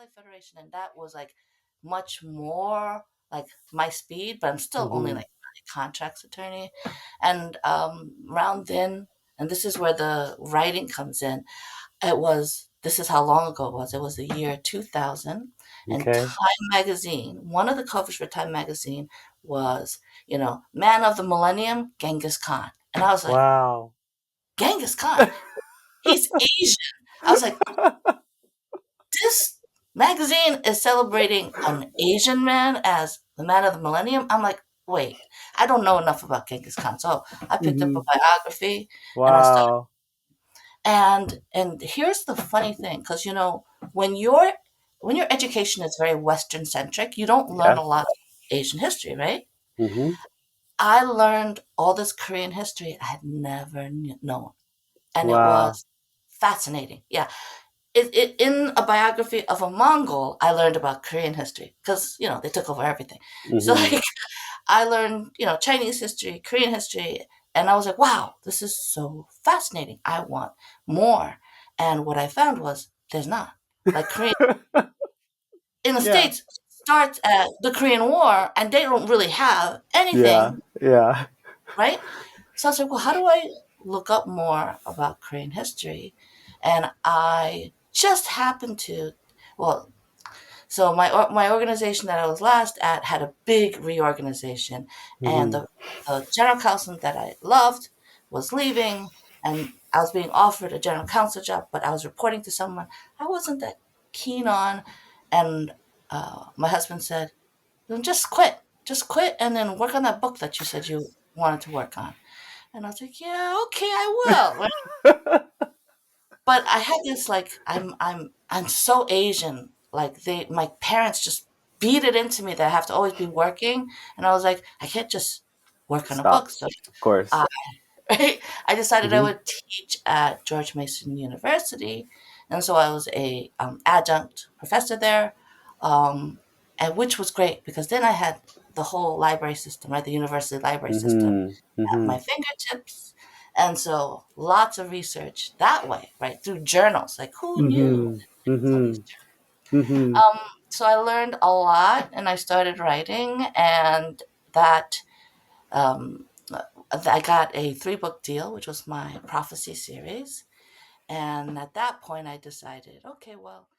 Ballet Federation, and that was like much more like my speed, but I'm still only Hmm. like a contracts attorney. And around then, and this is where the writing comes in. This is how long ago it was. It was the year 2000, and Okay. Time Magazine, one of the covers for Time Magazine was, Man of the Millennium, Genghis Khan. And I was like, Wow. Genghis Khan, he's Asian. I was like, this magazine is celebrating an Asian man as the man of the millennium. I'm like, wait, I don't know enough about Genghis Khan. So I picked up a Hmm. biography and I started. Wow. And here's the funny thing, because when your when your education is very Western centric, you don't learn Yeah. a lot of Asian history, right? Hmm. I learned all this Korean history I had never known, and it Wow. was fascinating. Yeah, in a biography of a Mongol, I learned about Korean history because they took over everything. So Hmm. like I learned Chinese history, Korean history, and I was like, wow, this is so fascinating. I want more. And what I found was there's not like Korean in the Yeah. States starts at the Korean War, and they don't really have Yeah. anything, Yeah. right? So I was like, well, how do I look up more about Korean history? And I just happened to, well, so my organization that I was last at had a big reorganization, and Hmm. the general counsel that I loved was leaving, and I was being offered a general counsel job, but I was reporting to someone I wasn't that keen on, and my husband said, "Then just quit, and then work on that book that you said you wanted to work on." And I was like, "Yeah, okay, I will." But I had this like I'm so Asian. Like my parents just beat it into me that I have to always be working, and I was like, I can't just work on a Stop. book. So Of course. I I decided I Hmm. would teach at George Mason University, and so I was a adjunct professor there, um, and which was great because then I had the whole library system, right, the university library system Hmm. at Hmm. my fingertips. And so lots of research that way, right? Through journals. Like who knew Hmm. all Hmm. these journals? Hmm. So I learned a lot and I started writing, and that um, I got a 3-book deal, which was my prophecy series. And at that point I decided, okay, well,